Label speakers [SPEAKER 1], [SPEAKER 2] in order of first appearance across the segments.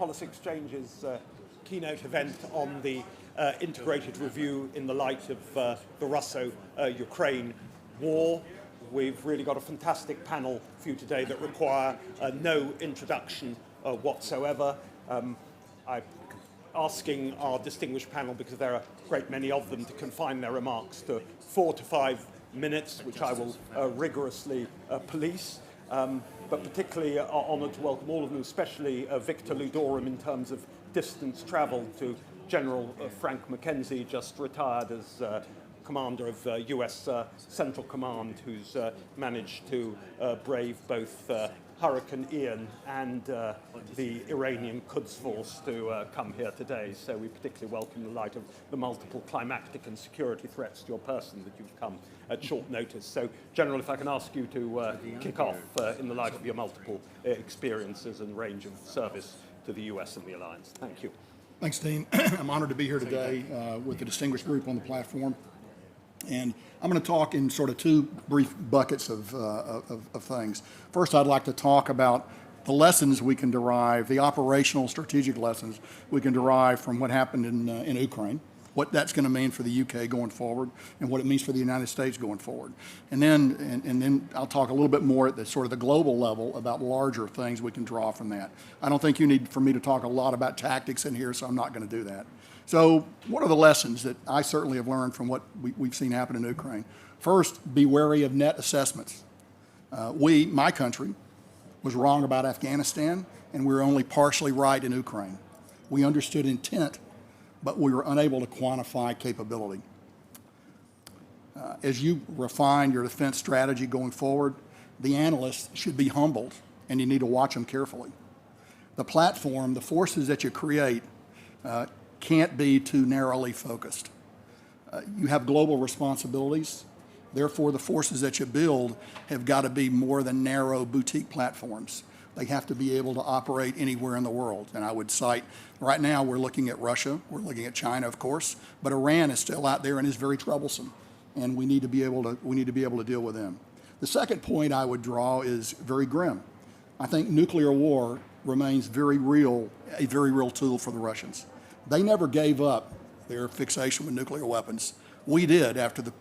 [SPEAKER 1] Policy Exchange's keynote event on the integrated review in the light of the Russo-Ukraine war. We've really got a fantastic panel for you today that require no introduction whatsoever. I'm asking our distinguished panel, because there are a great many of them, to confine their remarks to 4 to 5 minutes, which I will rigorously police. But particularly honoured to welcome all of them, especially Victor Ludorum in terms of distance travelled, to General Frank McKenzie, just retired as commander of US Central Command, who's managed to brave both Hurricane Ian and the Iranian Quds Force to come here today. So we particularly welcome the light of the multiple climactic and security threats to your person that you've come at short notice. So, General, if I can ask you to kick off in the light of your multiple experiences and range of service to the US and the Alliance. Thank you.
[SPEAKER 2] Thanks, Dean. I'm honored to be here today with the distinguished group on the platform. And I'm going to talk in sort of two brief buckets of things. First, I'd like to talk about the lessons we can derive, the operational strategic lessons we can derive from what happened in Ukraine, what that's going to mean for the UK going forward, and what it means for the United States going forward. And then I'll talk a little bit more at the sort of the global level about larger things we can draw from that. I don't think you need for me to talk a lot about tactics in here, so I'm not going to do that. So what are the lessons that I certainly have learned from what we've seen happen in Ukraine? First, be wary of net assessments. My country, was wrong about Afghanistan, and we were only partially right in Ukraine. We understood intent, but we were unable to quantify capability. As you refine your defense strategy going forward, the analysts should be humbled, and you need to watch them carefully. The platform, the forces that you create, can't be too narrowly focused. You have global responsibilities. Therefore, the forces that you build have got to be more than narrow boutique platforms. They have to be able to operate anywhere in the world. And I would cite, right now we're looking at Russia, we're looking at China, of course, but Iran is still out there and is very troublesome. And we need to be able to deal with them. The second point I would draw is very grim. I think nuclear war remains a very real tool for the Russians. They never gave up their fixation with nuclear weapons. We did after the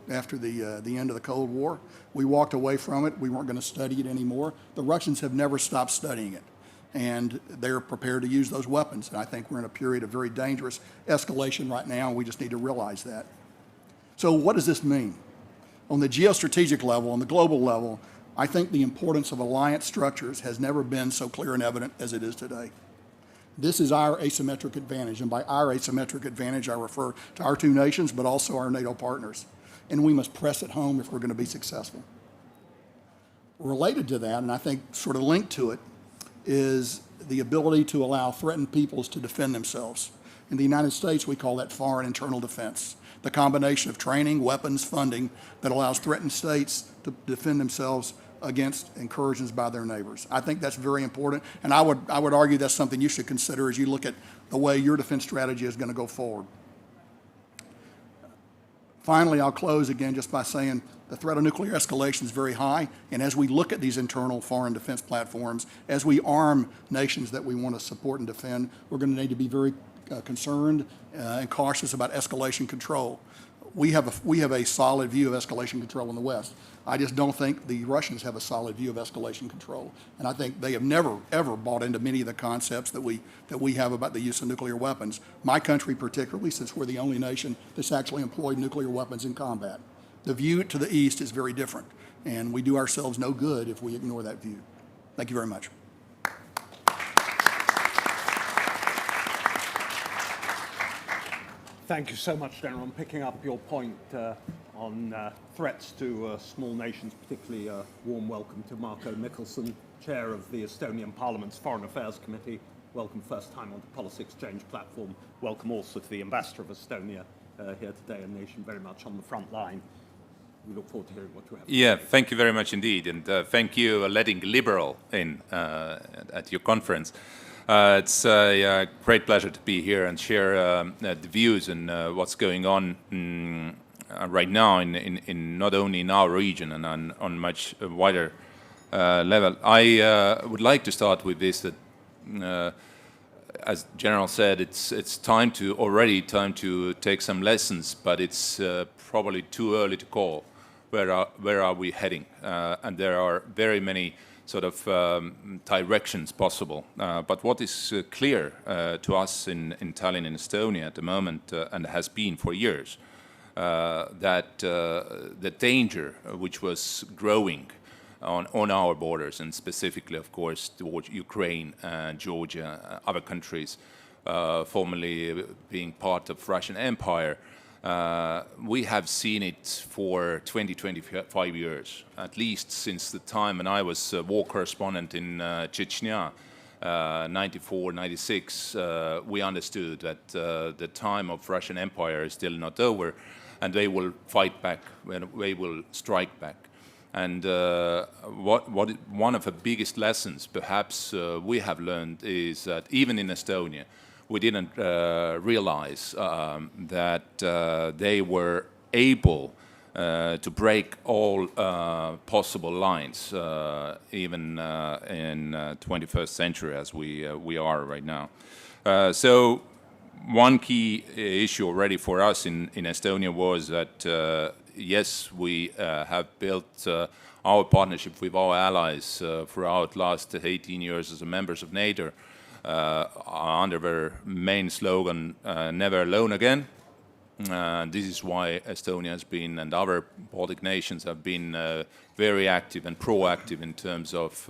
[SPEAKER 2] end of the Cold War. We walked away from it. We weren't going to study it anymore. The Russians have never stopped studying it, and they're prepared to use those weapons. And I think we're in a period of very dangerous escalation right now, and we just need to realize that. So what does this mean? On the geostrategic level, on the global level, I think the importance of alliance structures has never been so clear and evident as it is today. This is our asymmetric advantage, and by our asymmetric advantage, I refer to our two nations, but also our NATO partners. And we must press it home if we're going to be successful. Related to that, and I think sort of linked to it, is the ability to allow threatened peoples to defend themselves. In the United States, we call that foreign internal defense. The combination of training, weapons, funding that allows threatened states to defend themselves against incursions by their neighbors. I think that's very important, and I would argue that's something you should consider as you look at the way your defense strategy is going to go forward. Finally, I'll close again just by saying the threat of nuclear escalation is very high, and as we look at these internal foreign defense platforms, as we arm nations that we want to support and defend, we're going to need to be very concerned and cautious about escalation control. We have a solid view of escalation control in the West. I just don't think the Russians have a solid view of escalation control. And I think they have never, ever bought into many of the concepts that we have about the use of nuclear weapons. My country particularly, since we're the only nation that's actually employed nuclear weapons in combat. The view to the East is very different, and we do ourselves no good if we ignore that view. Thank you very much.
[SPEAKER 1] Thank you so much, General. I'm picking up your point on threats to small nations, particularly a warm welcome to Marko Mikkelsen, Chair of the Estonian Parliament's Foreign Affairs Committee. Welcome first time on the Policy Exchange platform. Welcome also to the Ambassador of Estonia here today, a nation very much on the front line. We look forward to hearing what you have.
[SPEAKER 3] Yeah, thank you very much indeed. And thank you for letting Liberal in at your conference. It's a great pleasure to be here and share the views and what's going on right now in not only in our region and on much wider level. I would like to start with this, that as General said, it's already time to take some lessons, but it's probably too early to call where are we heading. And there are very many sort of directions possible. But what is clear to us in Tallinn, in Estonia at the moment, and has been for years, that the danger which was growing on our borders, and specifically, of course, towards Ukraine, Georgia, other countries, formerly being part of Russian Empire, we have seen it for 25 years, at least since the time when I was a war correspondent in Chechnya, 94, 96. We understood that the time of Russian Empire is still not over, and they will fight back, they will strike back. And one of the biggest lessons perhaps we have learned is that even in Estonia, we didn't realize that they were able to break all possible lines, even in 21st century as we are right now. So one key issue already for us in Estonia was that yes, we have built our partnership with our allies throughout last 18 years as members of NATO under their main slogan, never alone again. This is why Estonia has been, and other Baltic nations have been very active and proactive in terms of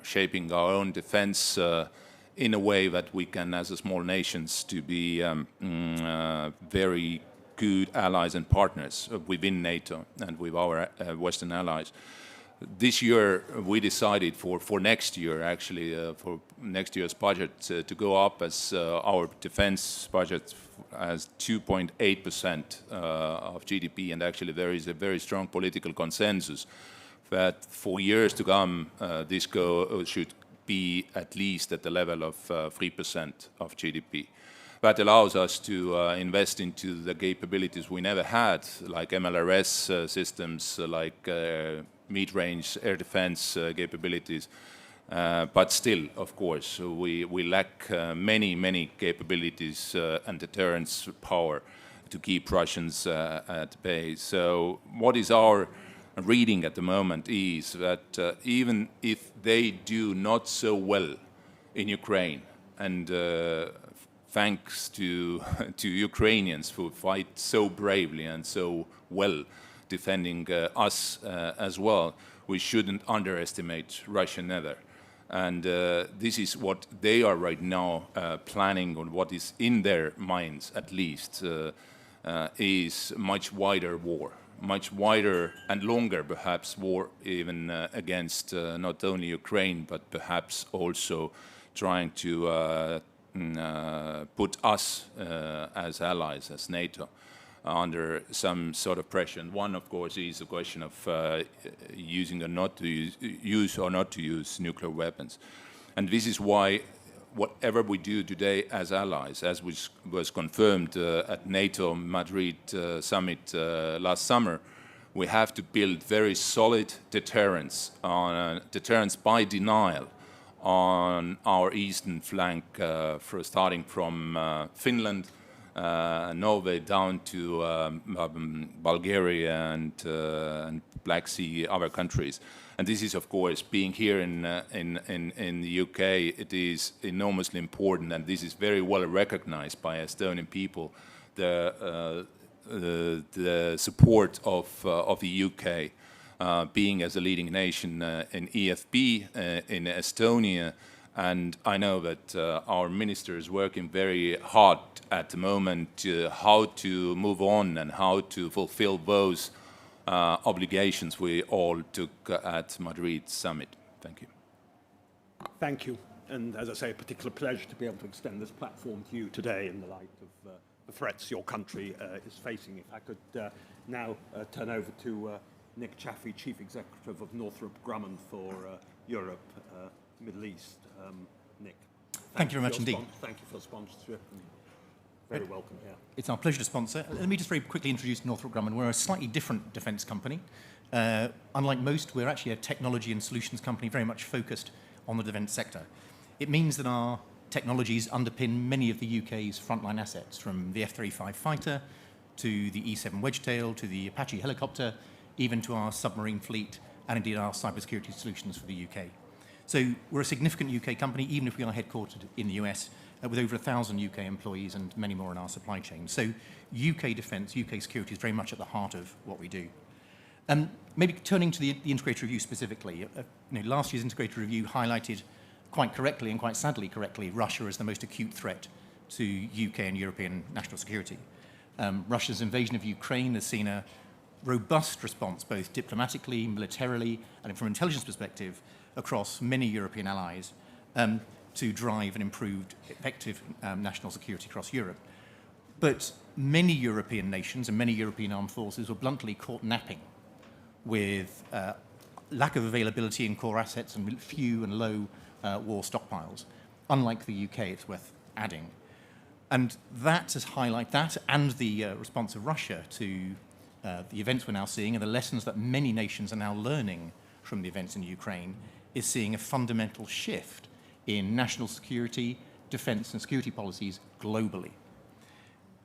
[SPEAKER 3] shaping our own defense in a way that we can, as a small nations, to be very good allies and partners within NATO and with our Western allies. This year, we decided for next year, actually, for next year's budget, to go up as our defense budget as 2.8% of GDP. And actually, there is a very strong political consensus that for years to come, this should be at least at the level of 3% of GDP. That allows us to invest into the capabilities we never had, like MLRS systems, like mid-range air defense capabilities. But still, of course, we lack many capabilities and deterrence power to keep Russians at bay. So what is our reading at the moment is that even if they do not so well in Ukraine, and thanks to Ukrainians who fight so bravely and so well, defending us as well, we shouldn't underestimate Russia neither. And this is what they are right now planning, on what is in their minds at least, is much wider war, much wider and longer perhaps war even against not only Ukraine, but perhaps also trying to put us as allies, as NATO, under some sort of pressure. And one, of course, is the question of using or not to use nuclear weapons. And this is why whatever we do today as allies, as was confirmed at NATO Madrid summit last summer, we have to build very solid deterrence by denial on our eastern flank, starting from Finland, Norway down to Bulgaria and Black Sea, other countries. And this is, of course, being here in the UK, it is enormously important, and this is very well recognized by Estonian people, the support of the UK, being as a leading nation in EFP, in Estonia. And I know that our minister is working very hard at the moment how to move on and how to fulfill those obligations we all took at Madrid summit. Thank you.
[SPEAKER 1] Thank you. And as I say, a particular pleasure to be able to extend this platform to you today in the light of the threats your country is facing. If I could now turn over to Nick Chaffee, Chief Executive of Northrop Grumman for Europe, Middle East. Nick.
[SPEAKER 4] Thank you very much indeed.
[SPEAKER 1] Thank you for the sponsorship. And very welcome here.
[SPEAKER 4] It's our pleasure to sponsor. Let me just very quickly introduce Northrop Grumman. We're a slightly different defence company. Unlike most, we're actually a technology and solutions company very much focused on the defence sector. It means that our technologies underpin many of the UK's frontline assets, from the F-35 fighter to the E-7 Wedgetail to the Apache helicopter, even to our submarine fleet and indeed our cybersecurity solutions for the UK. So we're a significant UK company, even if we are headquartered in the US, with over 1,000 UK employees and many more in our supply chain. So UK defence, UK security is very much at the heart of what we do. Maybe turning to the integrated review specifically, last year's integrated review highlighted quite correctly and quite sadly correctly Russia as the most acute threat to UK and European national security. Russia's invasion of Ukraine has seen a robust response, both diplomatically, militarily, and from an intelligence perspective, across many European allies to drive an improved, effective national security across Europe. But many European nations and many European armed forces were bluntly caught napping with lack of availability in core assets and few and low war stockpiles. Unlike the UK, it's worth adding. And that has highlighted that and the response of Russia to the events we're now seeing and the lessons that many nations are now learning from the events in Ukraine is seeing a fundamental shift in national security, defense and security policies globally.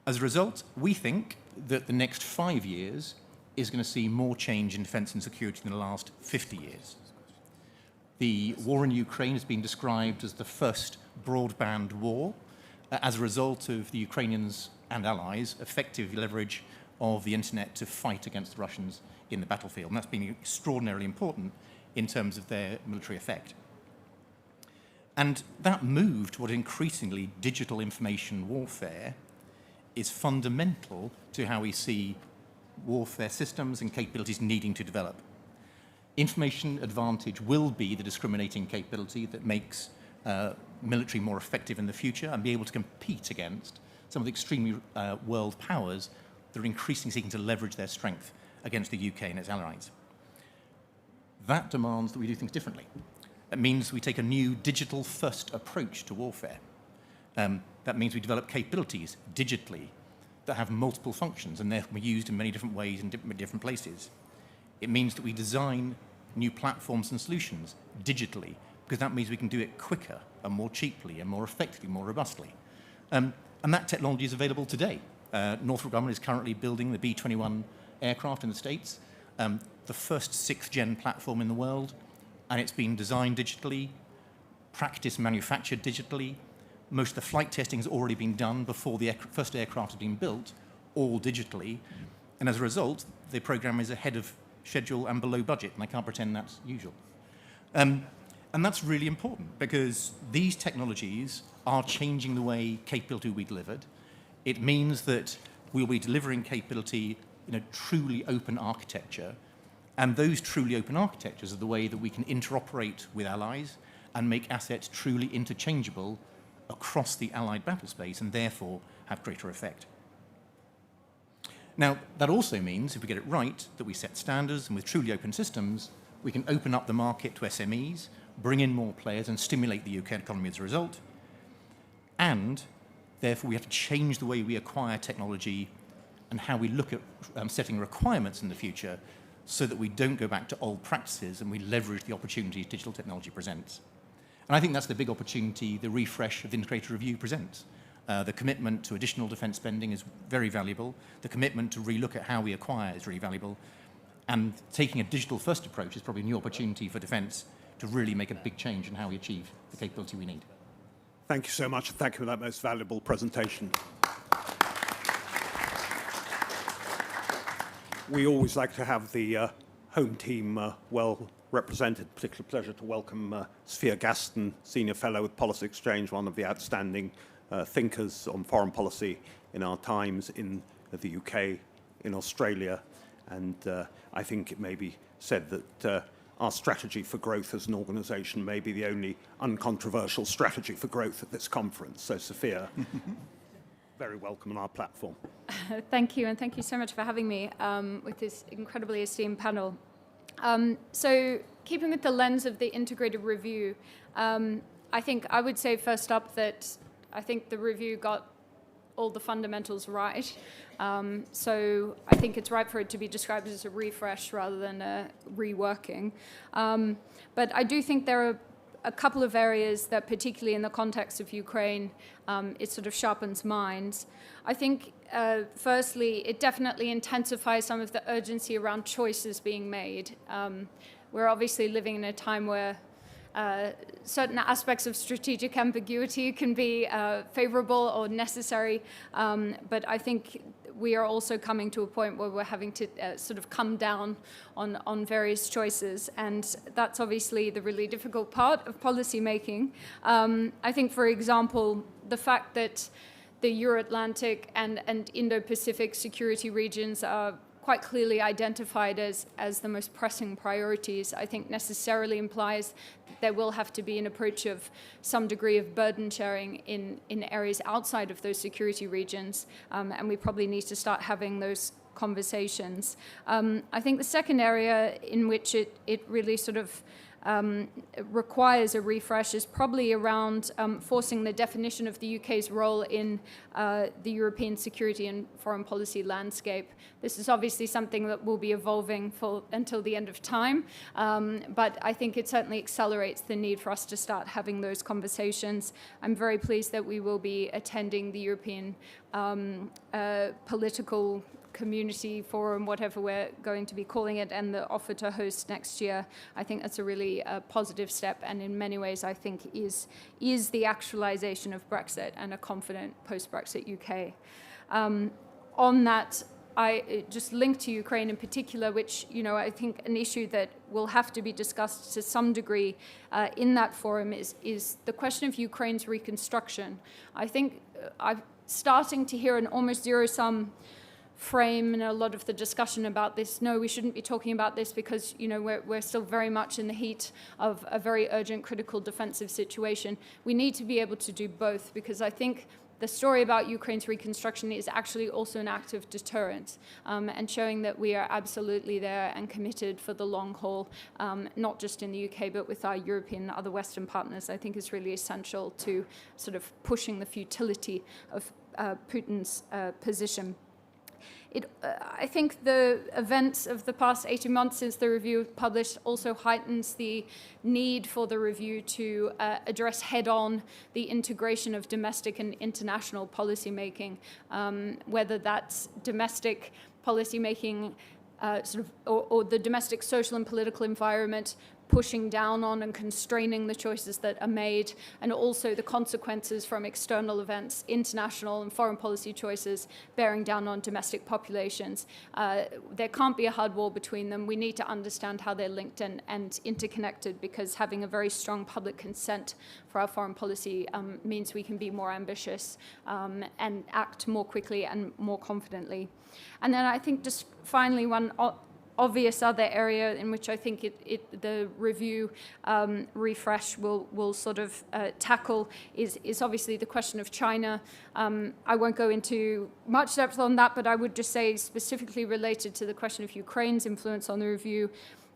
[SPEAKER 4] As a result, we think that the next 5 years is going to see more change in defense and security than the last 50 years. The war in Ukraine has been described as the first broadband war as a result of the Ukrainians and allies' effective leverage of the internet to fight against the Russians in the battlefield. And that's been extraordinarily important in terms of their military effect. And that move toward increasingly digital information warfare is fundamental to how we see warfare systems and capabilities needing to develop. Information advantage will be the discriminating capability that makes military more effective in the future and be able to compete against some of the extremely world powers that are increasingly seeking to leverage their strength against the UK and its allies. That demands that we do things differently. That means we take a new digital-first approach to warfare. That means we develop capabilities digitally that have multiple functions and therefore be used in many different ways in different places. It means that we design new platforms and solutions digitally, because that means we can do it quicker and more cheaply and more effectively, more robustly. And that technology is available today. Northrop Grumman is currently building the B-21 aircraft in the States, the first 6th-gen platform in the world, and it's been designed digitally, practice manufactured digitally. Most of the flight testing has already been done before the first aircraft has been built, all digitally. And as a result, the program is ahead of schedule and below budget, and I can't pretend that's usual. And that's really important because these technologies are changing the way capability will be delivered. It means that we'll be delivering capability in a truly open architecture, and those truly open architectures are the way that we can interoperate with allies and make assets truly interchangeable across the allied battle space and therefore have greater effect. Now, that also means, if we get it right, that we set standards, and with truly open systems, we can open up the market to SMEs, bring in more players, and stimulate the UK economy as a result. And therefore, we have to change the way we acquire technology and how we look at setting requirements in the future so that we don't go back to old practices and we leverage the opportunities digital technology presents. And I think that's the big opportunity the refresh of the integrated review presents. The commitment to additional defence spending is very valuable. The commitment to relook at how we acquire is really valuable. And taking a digital-first approach is probably a new opportunity for defence to really make a big change in how we achieve the capability we need.
[SPEAKER 1] Thank you so much. Thank you for that most valuable presentation. We always like to have the home team well represented. Particular pleasure to welcome Sophia Gaston, Senior Fellow with Policy Exchange, one of the outstanding thinkers on foreign policy in our times in the UK, in Australia. And I think it may be said that our strategy for growth as an organisation may be the only uncontroversial strategy for growth at this conference. So, Sophia, very welcome on our platform.
[SPEAKER 5] Thank you, and thank you so much for having me with this incredibly esteemed panel. So, keeping with the lens of the integrated review, I think I would say first up that I think the review got all the fundamentals right. So I think it's right for it to be described as a refresh rather than a reworking. But I do think there are a couple of areas that, particularly in the context of Ukraine, it sort of sharpens minds. I think, firstly, it definitely intensifies some of the urgency around choices being made. We're obviously living in a time where certain aspects of strategic ambiguity can be favorable or necessary, but I think we are also coming to a point where we're having to sort of come down on various choices, and that's obviously the really difficult part of policy making. I think, for example, the fact that the Euro-Atlantic and Indo-Pacific security regions are quite clearly identified as the most pressing priorities, I think necessarily implies that there will have to be an approach of some degree of burden sharing in areas outside of those security regions, and we probably need to start having those conversations. I think the second area in which it really sort of requires a refresh is probably around forcing the definition of the UK's role in the European security and foreign policy landscape. This is obviously something that will be evolving until the end of time, but I think it certainly accelerates the need for us to start having those conversations. I'm very pleased that we will be attending the European political community forum, whatever we're going to be calling it, and the offer to host next year. I think that's a really positive step, and in many ways I think is the actualization of Brexit and a confident post-Brexit UK. On that, I just linked to Ukraine in particular, which, you know, I think an issue that will have to be discussed to some degree in that forum is the question of Ukraine's reconstruction. I think I'm starting to hear an almost zero-sum frame in a lot of the discussion about this. No, we shouldn't be talking about this because, you know, we're still very much in the heat of a very urgent, critical defensive situation. We need to be able to do both, because I think the story about Ukraine's reconstruction is actually also an act of deterrence, and showing that we are absolutely there and committed for the long haul, not just in the UK, but with our European and other Western partners, I think is really essential to sort of pushing the futility of Putin's position. I think the events of the past 18 months since the review was published also heightens the need for the review to address head-on the integration of domestic and international policy making, whether that's domestic policy making or the domestic social and political environment pushing down on and constraining the choices that are made, and also the consequences from external events, international and foreign policy choices bearing down on domestic populations. There can't be a hard wall between them. We need to understand how they're linked and interconnected, because having a very strong public consent for our foreign policy means we can be more ambitious and act more quickly and more confidently. And then I think just finally one obvious other area in which I think the review refresh will sort of tackle is obviously the question of China. I won't go into much depth on that, but I would just say specifically related to the question of Ukraine's influence on the review,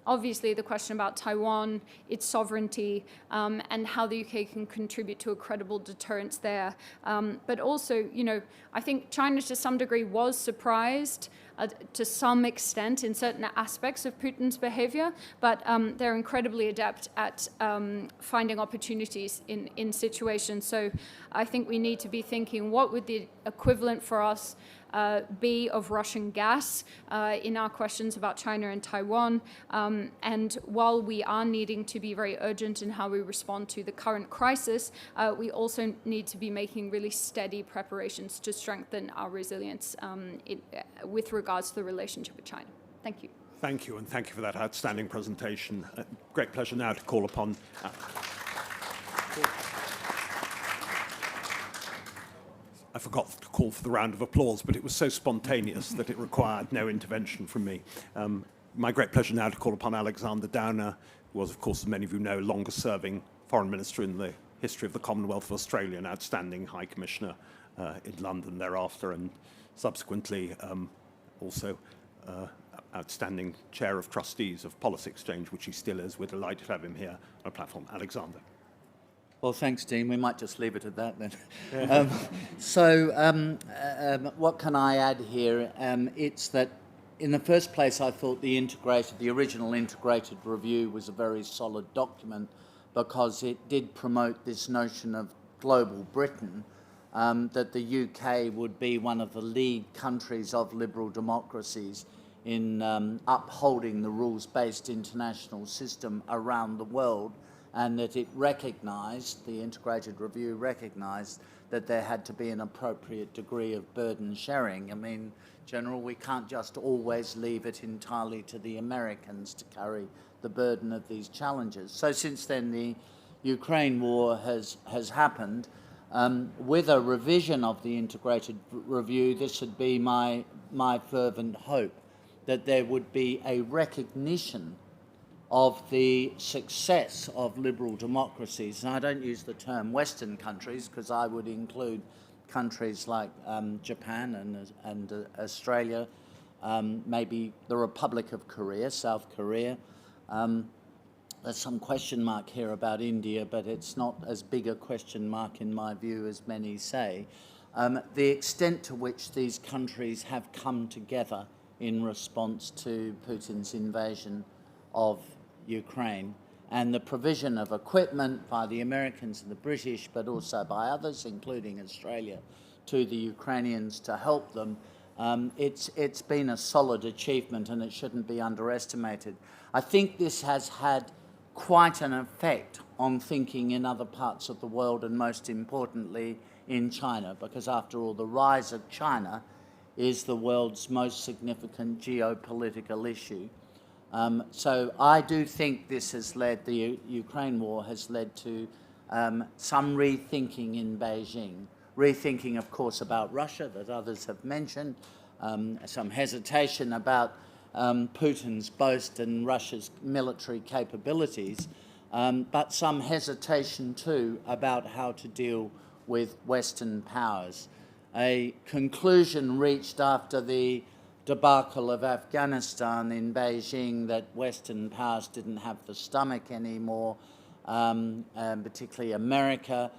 [SPEAKER 5] obviously the question about Taiwan, its sovereignty, and how the UK can contribute to a credible deterrence there. But also, you know, I think China to some degree was surprised to some extent in certain aspects of Putin's behavior, but they're incredibly adept at finding opportunities in situations. So I think we need to be thinking, what would the equivalent for us be of Russian gas in our questions about China and Taiwan. And while we are needing to be very urgent in how we respond to the current crisis, we also need to be making really steady preparations to strengthen our resilience with regards to the relationship with China. Thank you.
[SPEAKER 1] Thank you, and thank you for that outstanding presentation. Great pleasure now to call upon... I forgot to call for the round of applause, but it was so spontaneous that it required no intervention from me. My great pleasure now to call upon Alexander Downer, who was, of course, as many of you know, longest-serving foreign minister in the history of the Commonwealth of Australia, an outstanding High Commissioner in London thereafter, and subsequently also outstanding Chair of Trustees of Policy Exchange, which he still is. We're delighted to have him here on a platform. Alexander.
[SPEAKER 6] Well, thanks, Dean. We might just leave it at that then. What can I add here? It's that, in the first place, I thought the original integrated review was a very solid document, because it did promote this notion of global Britain, that the UK would be one of the lead countries of liberal democracies in upholding the rules-based international system around the world, and that it recognised, the integrated review recognised, that there had to be an appropriate degree of burden sharing. I mean, General, we can't just always leave it entirely to the Americans to carry the burden of these challenges. So since then, the Ukraine war has happened. With a revision of the integrated review, this would be my fervent hope, that there would be a recognition of the success of liberal democracies. And I don't use the term Western countries, because I would include countries like Japan and Australia, maybe the Republic of Korea, South Korea. There's some question mark here about India, but it's not as big a question mark in my view as many say. The extent to which these countries have come together in response to Putin's invasion of Ukraine, and the provision of equipment by the Americans and the British, but also by others, including Australia, to the Ukrainians to help them. It's been a solid achievement, and it shouldn't be underestimated. I think this has had quite an effect on thinking in other parts of the world, and most importantly in China, because after all, the rise of China is the world's most significant geopolitical issue. So I do think this has led, the Ukraine war has led to some rethinking in Beijing. Rethinking, of course, about Russia that others have mentioned, some hesitation about Putin's boast and Russia's military capabilities, but some hesitation too about how to deal with Western powers. A conclusion reached after the debacle of Afghanistan in Beijing that Western powers didn't have the stomach anymore, particularly America,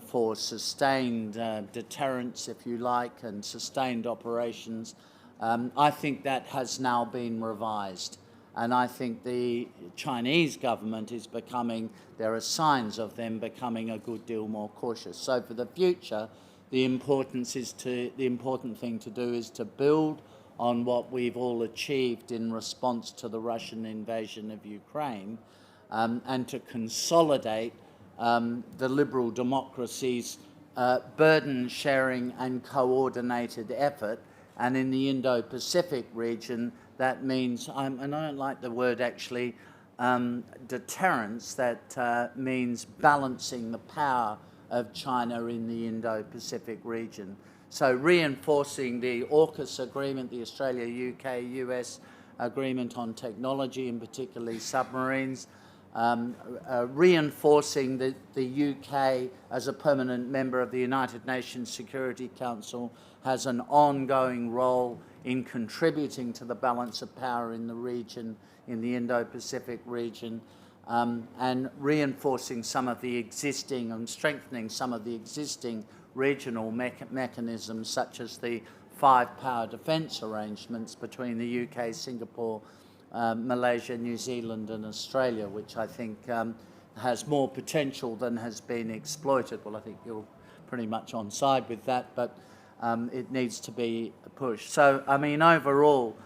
[SPEAKER 6] for sustained deterrence, if you like, and sustained operations. I think that has now been revised. And I think the Chinese government is becoming, there are signs of them becoming a good deal more cautious. So for the future, the important thing to do is to build on what we've all achieved in response to the Russian invasion of Ukraine, and to consolidate the liberal democracies' burden sharing and coordinated effort. And in the Indo-Pacific region, that means, and I don't like the word actually, deterrence, that means balancing the power of China in the Indo-Pacific region. So reinforcing the AUKUS agreement, the Australia, UK, US agreement on technology, and particularly submarines, reinforcing the UK as a permanent member of the United Nations Security Council has an ongoing role in contributing to the balance of power in the region, in the Indo-Pacific region, and reinforcing some of the existing and strengthening some of the existing regional mechanisms, such as the 5-power defence arrangements between the UK, Singapore, Malaysia, New Zealand and Australia, which I think has more potential than has been exploited. Well, I think you're pretty much on side with that, but it needs to be pushed. So, I mean, overall,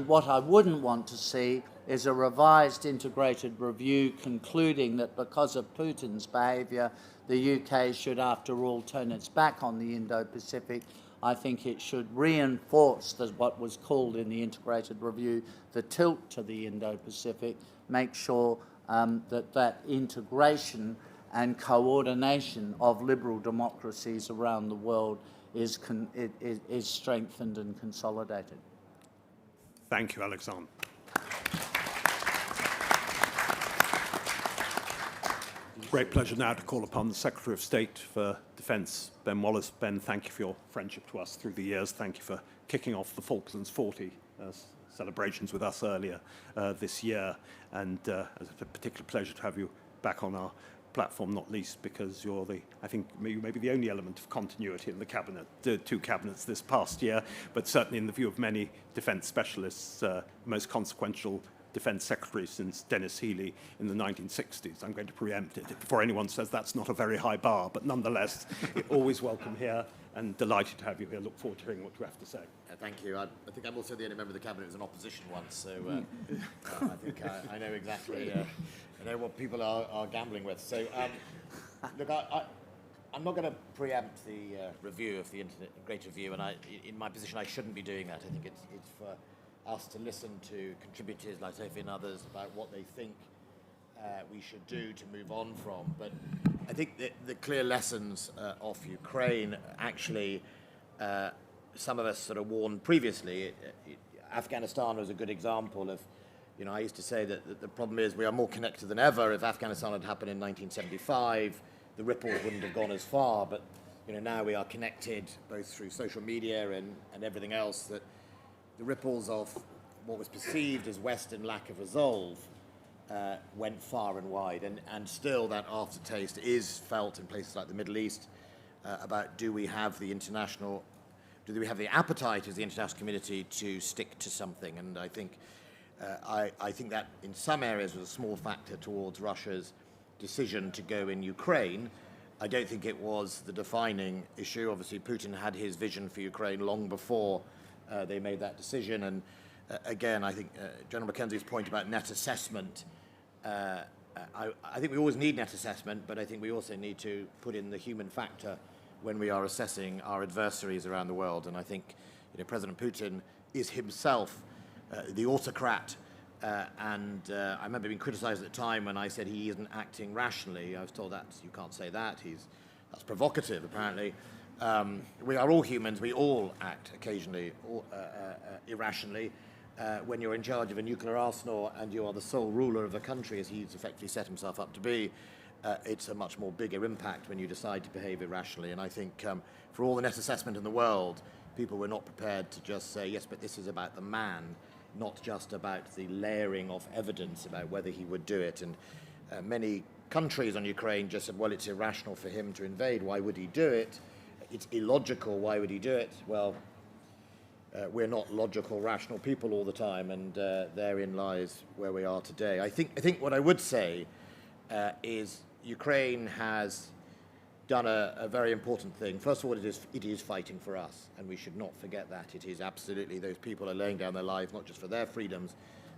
[SPEAKER 6] what I wouldn't want to see is a revised integrated review concluding that because of Putin's behaviour, the UK should, after all, turn its back on the Indo-Pacific. I think it should reinforce what was called in the integrated review the tilt to the Indo-Pacific, make sure that integration and coordination of liberal democracies around the world is strengthened and consolidated.
[SPEAKER 1] Thank you, Alexander. Great pleasure now to call upon the Secretary of State for Defence, Ben Wallace. Ben, thank you for your friendship to us through the years. Thank you for kicking off the Falklands 40 celebrations with us earlier this year. And it's a particular pleasure to have you back on our platform, not least because you're I think you may be the only element of continuity in the cabinet, two cabinets this past year, but certainly in the view of many defence specialists, most consequential defense secretary since Dennis Healey in the 1960s. I'm going to preempt it before anyone says that's not a very high bar, but nonetheless, you're always welcome here and delighted to have you here. Look forward to hearing what you have to say.
[SPEAKER 7] Thank you. I think I'm also the only member of the cabinet who was in opposition once, so I think I know exactly, I know what people are gambling with. So, look, I'm not going to preempt the review of the integrated review, and in my position, I shouldn't be doing that. I think it's for us to listen to contributors like Sophie and others about what they think we should do to move on from. But I think the clear lessons of Ukraine, actually, some of us sort of warned previously. Afghanistan was a good example of, I used to say that the problem is we are more connected than ever. If Afghanistan had happened in 1975, the ripples wouldn't have gone as far. But now we are connected both through social media and everything else, that the ripples of what was perceived as Western lack of resolve went far and wide, and still that aftertaste is felt in places like the Middle East about do we have the appetite as the international community to stick to something. And I think I think that in some areas was a small factor towards Russia's decision to go in Ukraine. I don't think it was the defining issue. Obviously, Putin had his vision for Ukraine long before they made that decision. And again, I think General Mackenzie's point about net assessment, I think we always need net assessment, but I think we also need to put in the human factor when we are assessing our adversaries around the world. And I think President Putin is himself the autocrat. And I remember being criticized at the time when I said he isn't acting rationally. I was told that you can't say that. That's provocative, apparently. We are all humans. We all act occasionally irrationally. When you're in charge of a nuclear arsenal and you are the sole ruler of the country, as he's effectively set himself up to be, it's a much more bigger impact when you decide to behave irrationally. And I think for all the net assessment in the world, people were not prepared to just say, yes, but this is about the man, not just about the layering of evidence about whether he would do it. And many countries on Ukraine just said, well, it's irrational for him to invade. Why would he do it? It's illogical. Why would he do it? Well, we're not logical, rational people all the time, and therein lies where we are today. I think what I would say is Ukraine has done a very important thing. First of all, it is fighting for us, and we should not forget that. It is absolutely, those people are laying down their lives, not just for their freedoms,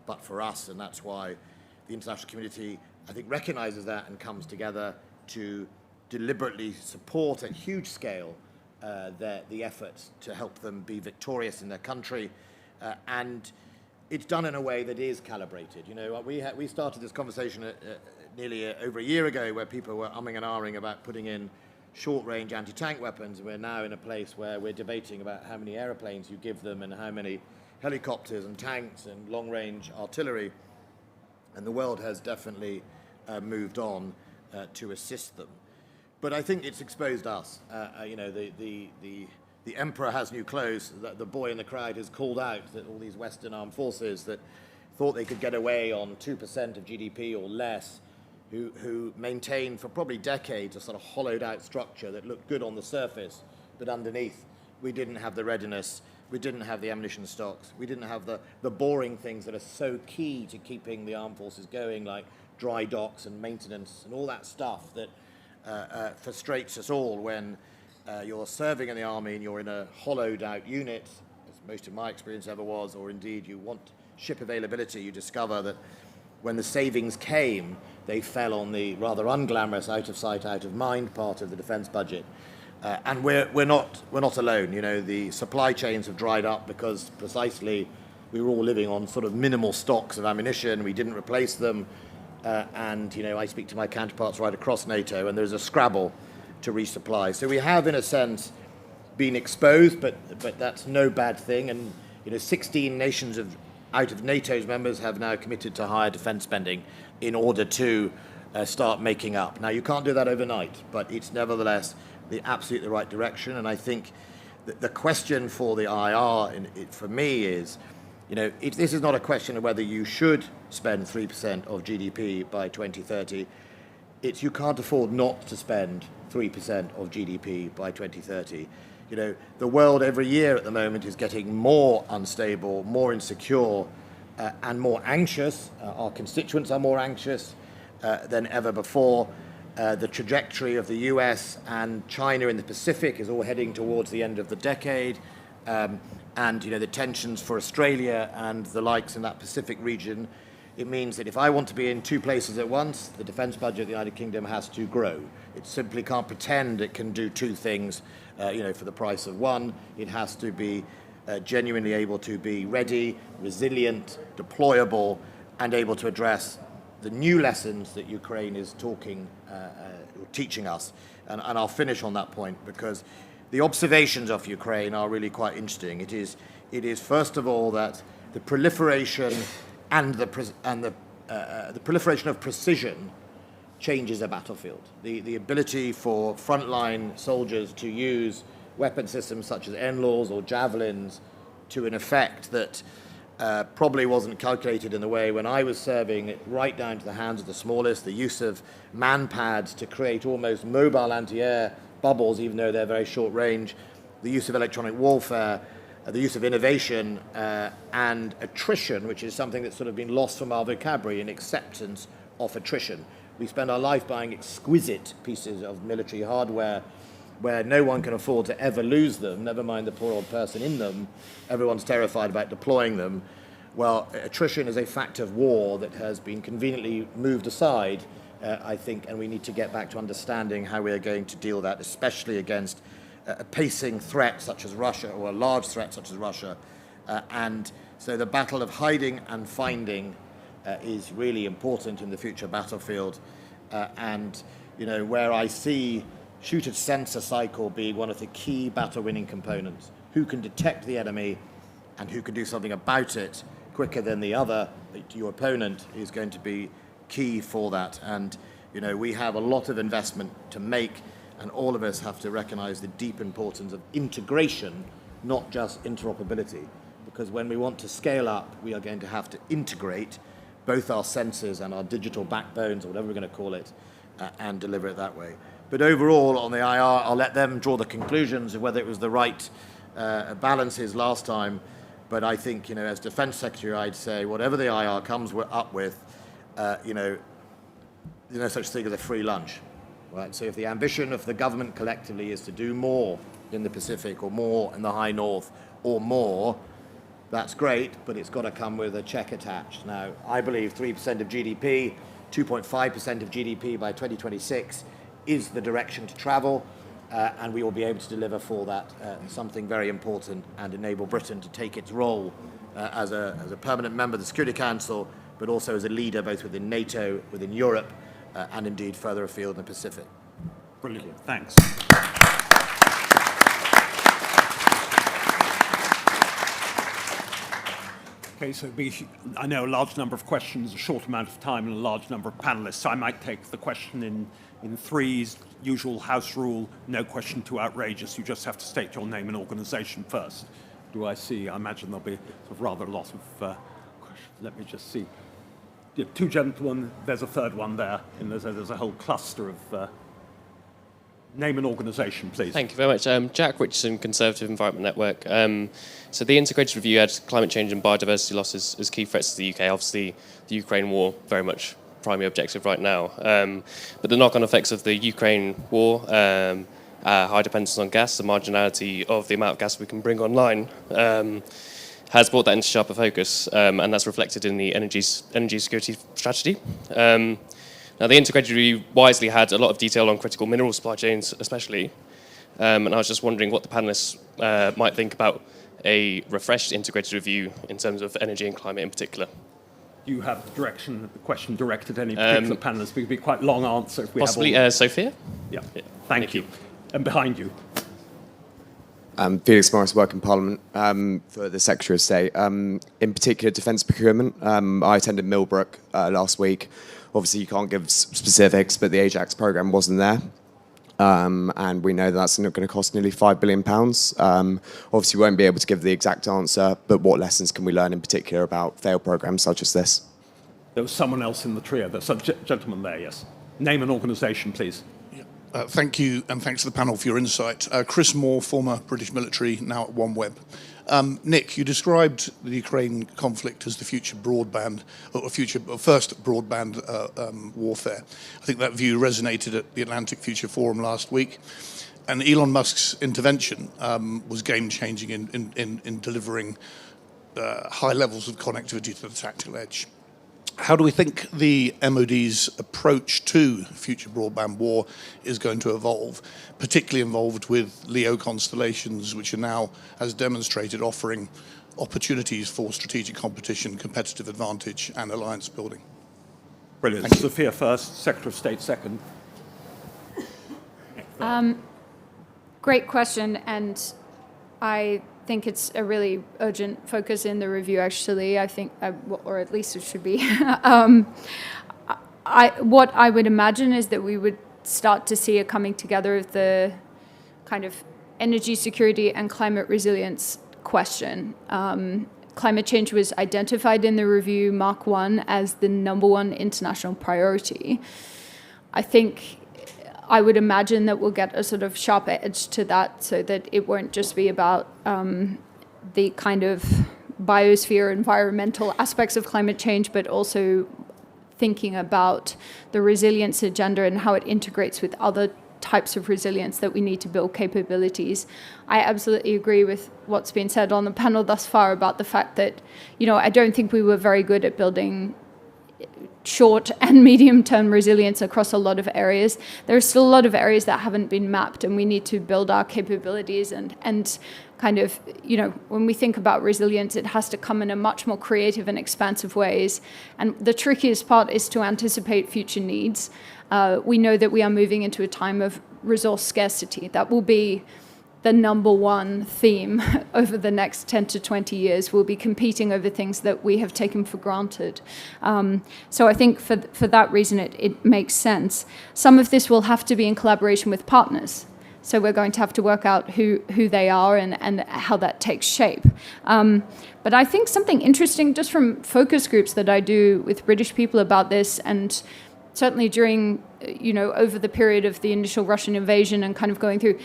[SPEAKER 7] but for us, and that's why the international community, I think, recognizes that and comes together to deliberately support at huge scale the efforts to help them be victorious in their country. And it's done in a way that is calibrated. We started this conversation nearly over a year ago where people were umming and ahhing about putting in short-range anti-tank weapons. We're now in a place where we're debating about how many aeroplanes you give them and how many helicopters and tanks and long-range artillery. And the world has definitely moved on to assist them. But I think it's exposed us. The emperor has new clothes. The boy in the crowd has called out that all these Western armed forces that thought they could get away on 2% of GDP or less, who maintained for probably decades a sort of hollowed out structure that looked good on the surface, but underneath we didn't have the readiness, we didn't have the ammunition stocks, we didn't have the boring things that are so key to keeping the armed forces going, like dry docks and maintenance and all that stuff that frustrates us all when you're serving in the army and you're in a hollowed out unit, as most of my experience ever was, or indeed you want ship availability. You discover that when the savings came, they fell on the rather unglamorous out of sight, out of mind part of the defense budget. And we're not alone. The supply chains have dried up because precisely we were all living on sort of minimal stocks of ammunition. We didn't replace them. And I speak to my counterparts right across NATO, and there's a scrabble to resupply. So we have, in a sense, been exposed, but that's no bad thing. And 16 nations out of NATO's members have now committed to higher defence spending in order to start making up. Now, you can't do that overnight, but it's nevertheless the absolutely right direction. And I think that the question for the IR, for me, is, this is not a question of whether you should spend 3% of GDP by 2030. It's you can't afford not to spend 3% of GDP by 2030. The world every year at the moment is getting more unstable, more insecure, and more anxious. Our constituents are more anxious than ever before. The trajectory of the US and China in the Pacific is all heading towards the end of the decade. And the tensions for Australia and the likes in that Pacific region, it means that if I want to be in two places at once, the defence budget of the United Kingdom has to grow. It simply can't pretend it can do two things, for the price of one. It has to be genuinely able to be ready, resilient, deployable, and able to address the new lessons that Ukraine is teaching us. And I'll finish on that point, because the observations of Ukraine are really quite interesting. It is first of all that the proliferation and the proliferation of precision changes a battlefield. The ability for frontline soldiers to use weapon systems such as NLAWs or javelins to an effect that probably wasn't calculated in the way when I was serving, right down to the hands of the smallest, the use of man-pads to create almost mobile anti-air bubbles, even though they're very short range, the use of electronic warfare, the use of innovation and attrition, which is something that's sort of been lost from our vocabulary, and acceptance of attrition. We spend our life buying exquisite pieces of military hardware where no one can afford to ever lose them, never mind the poor old person in them. Everyone's terrified about deploying them. Well, attrition is a fact of war that has been conveniently moved aside, I think, and we need to get back to understanding how we are going to deal with that, especially against a pacing threat such as Russia, or a large threat such as Russia. And so the battle of hiding and finding is really important in the future battlefield. And where I see shooter sensor cycle being one of the key battle-winning components, who can detect the enemy and who can do something about it quicker than the other, your opponent, is going to be key for that. And we have a lot of investment to make, and all of us have to recognize the deep importance of integration, not just interoperability, because when we want to scale up, we are going to have to integrate both our sensors and our digital backbones, or whatever we're going to call it, and deliver it that way. But overall, on the IR, I'll let them draw the conclusions of whether it was the right balances last time. But I think, as Defence Secretary, I'd say whatever the IR comes up with, there's no such thing as a free lunch, right? So if the ambition of the government collectively is to do more in the Pacific, or more in the High North, or more, that's great, but it's got to come with a check attached. Now, I believe 3% of GDP, 2.5% of GDP by 2026 is the direction to travel, and we will be able to deliver for that something very important, and enable Britain to take its role as a permanent member of the Security Council, but also as a leader both within NATO, within Europe, and indeed further afield in the Pacific.
[SPEAKER 1] Brilliant, thanks. Okay, so I know a large number of questions, a short amount of time, and a large number of panelists, so I might take the question in threes, usual house rule, no question too outrageous, you just have to state your name and organisation first. Do I see? I imagine there'll be sort of rather a lot of questions. Let me just see. You have two gentlemen, there's a third one there, and there's a whole cluster of name and organisation, please.
[SPEAKER 8] Thank you very much. Jack Richardson, Conservative Environment Network. So the integrated review had climate change and biodiversity losses as key threats to the UK. Obviously, the Ukraine war, very much primary objective right now. But the knock-on effects of the Ukraine war, high dependence on gas, the marginality of the amount of gas we can bring online, has brought that into sharper focus, and that's reflected in the energy security strategy. Now, the integrated review wisely had a lot of detail on critical mineral supply chains, especially, and I was just wondering what the panelists might think about a refreshed integrated review in terms of energy and climate in particular.
[SPEAKER 1] Do you have the question directed at any particular panelist? It would be quite a long answer if we
[SPEAKER 8] possibly
[SPEAKER 1] have all...
[SPEAKER 8] Sophia?
[SPEAKER 1] Yeah, thank you. And behind you.
[SPEAKER 9] Felix Morris, work in Parliament for the Secretary of State. In particular, defence procurement. I attended Millbrook last week. Obviously, you can't give specifics, but the Ajax programme wasn't there. And we know that's not going to cost nearly £5 billion. Obviously, we won't be able to give the exact answer, but what lessons can we learn in particular about failed programmes such as this?
[SPEAKER 1] There was someone else in the trio. There's a gentleman there, yes. Name and organisation, please.
[SPEAKER 10] Thank you, and thanks to the panel for your insight. Chris Moore, former British military, now at OneWeb. Nick, you described the Ukraine conflict as the future broadband, or first broadband warfare. I think that view resonated at the Atlantic Future Forum last week. And Elon Musk's intervention was game-changing in delivering high levels of connectivity to the tactical edge. How do we think the MOD's approach to future broadband war is going to evolve, particularly involved with LEO constellations, which are now, as demonstrated, offering opportunities for strategic competition, competitive advantage, and alliance building?
[SPEAKER 1] Brilliant. Sophia first, Secretary of State second.
[SPEAKER 5] Great question, and I think it's a really urgent focus in the review, actually. I think, or at least it should be. What I would imagine is that we would start to see a coming together of the kind of energy security and climate resilience question. Climate change was identified in the review Mark 1 as the #1 international priority. I would imagine that we'll get a sort of sharper edge to that so that it won't just be about the kind of biosphere, environmental aspects of climate change, but also thinking about the resilience agenda and how it integrates with other types of resilience that we need to build capabilities. I absolutely agree with what's been said on the panel thus far about the fact that, I don't think we were very good at building short and medium-term resilience across a lot of areas. There are still a lot of areas that haven't been mapped, and we need to build our capabilities and kind of, when we think about resilience, it has to come in a much more creative and expansive ways. And the trickiest part is to anticipate future needs. We know that we are moving into a time of resource scarcity. That will be the #1 theme over the next 10 to 20 years. We'll be competing over things that we have taken for granted. So I think for that reason, it makes sense. Some of this will have to be in collaboration with partners. So we're going to have to work out who they are and how that takes shape. But I think something interesting just from focus groups that I do with British people about this, and certainly during, over the period of the initial Russian invasion and kind of going through,